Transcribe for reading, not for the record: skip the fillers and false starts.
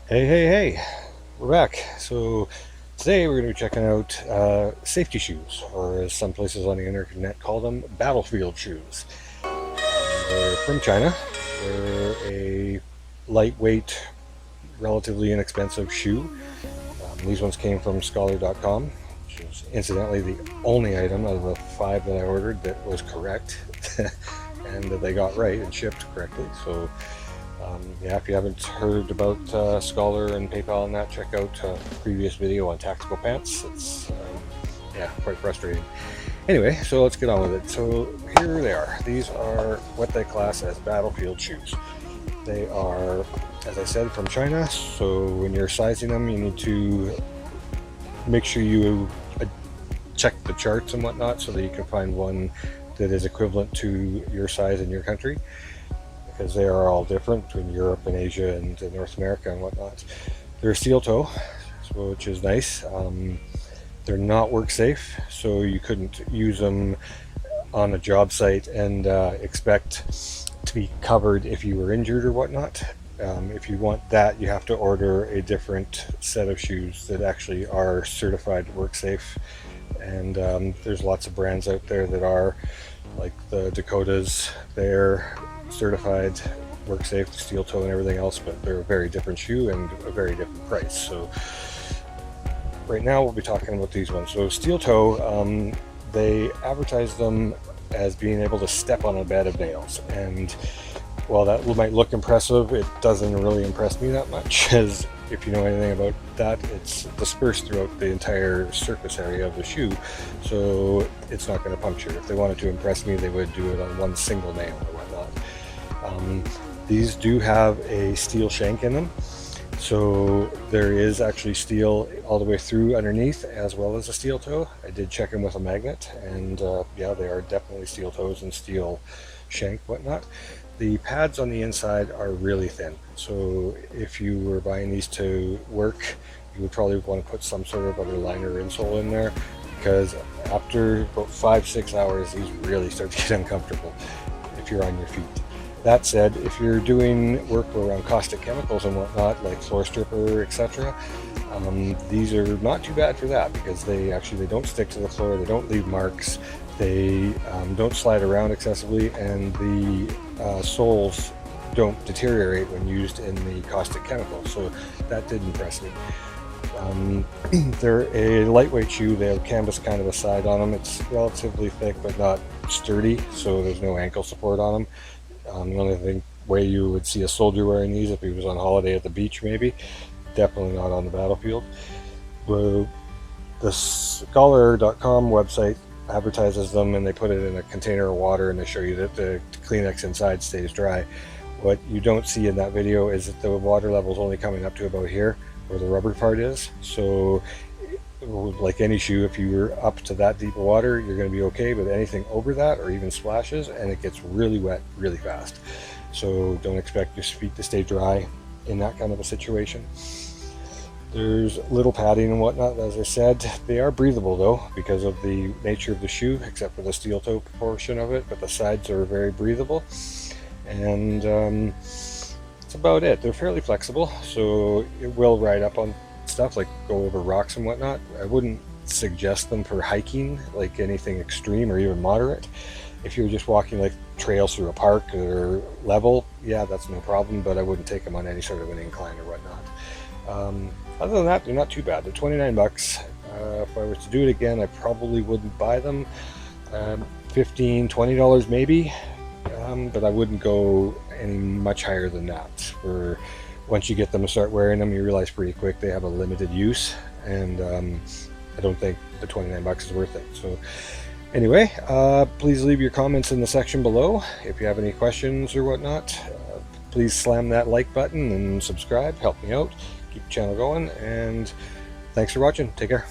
Hey, we're back. So today we're going to be checking out safety shoes, or as some places on the internet call them, battlefield shoes. They're from China. They're a lightweight, relatively inexpensive shoe. These ones came from scholar.com, which is incidentally the only item out of the 5 that I ordered that was correct and that they got right and shipped correctly. So yeah, if you haven't heard about Scholar and PayPal and that, check out a previous video on tactical pants. It's yeah, quite frustrating. Anyway, so let's get on with it. So here they are. These are what they class as battlefield shoes. They are, as I said, from China. So when you're sizing them, you need to make sure you check the charts and whatnot so that you can find one that is equivalent to your size in your country, because they are all different between Europe and Asia and North America and whatnot. They're steel toe, which is nice. They're not work safe, so you couldn't use them on a job site and expect to be covered if you were injured or whatnot. If you want that, you have to order a different set of shoes that actually are certified work safe. And there's lots of brands out there that are, like the Dakotas. They're certified work safe, steel toe and everything else, but they're a very different shoe and a very different price. So right now we'll be talking about these ones. So steel toe, they advertise them as being able to step on a bed of nails, and while that might look impressive, it doesn't really impress me that much, as if you know anything about that, it's dispersed throughout the entire surface area of the shoe, so it's not going to puncture. If they wanted to impress me, they would do it on one single nail or whatnot. These do have a steel shank in them, so there is actually steel all the way through underneath, as well as a steel toe. I did check them with a magnet, and yeah, they are definitely steel toes and steel shank whatnot. The pads on the inside are really thin, so if you were buying these to work, you would probably want to put some sort of other liner insole in there, because after about 5-6 hours these really start to get uncomfortable if you're on your feet. That said, if you're doing work around caustic chemicals and whatnot, like floor stripper, etc., these are not too bad for that, because they don't stick to the floor, they don't leave marks, they don't slide around excessively, and the soles don't deteriorate when used in the caustic chemicals. So that did impress me. They're a lightweight shoe. They have canvas kind of a side on them. It's relatively thick but not sturdy, so there's no ankle support on them. The only way you would see a soldier wearing these if he was on holiday at the beach, maybe. Definitely not on the battlefield. The Scholar.com website advertises them, and they put it in a container of water, and they show you that the Kleenex inside stays dry. What you don't see in that video is that the water level is only coming up to about here, where the rubber part is. So like any shoe, if you're up to that deep of water, you're going to be okay, but anything over that, or even splashes, and it gets really wet really fast. So don't expect your feet to stay dry in that kind of a situation. There's little padding and whatnot, as I said. They are breathable though, because of the nature of the shoe, except for the steel toe portion of it, but the sides are very breathable. And that's about it. They're fairly flexible, so it will ride up on stuff, like go over rocks and whatnot. I wouldn't suggest them for hiking, like anything extreme or even moderate. If you're just walking like trails through a park or level, yeah, that's no problem, but I wouldn't take them on any sort of an incline or whatnot. Other than that, they're not too bad. They're 29 bucks. If I was to do it again, I probably wouldn't buy them. $15-20 maybe, but I wouldn't go any much higher than that. For once you get them to start wearing them, you realize pretty quick they have a limited use, and I don't think the 29 bucks is worth it. So anyway, please leave your comments in the section below. If you have any questions or whatnot, please slam that like button and subscribe. Help me out, keep the channel going, and thanks for watching. Take care.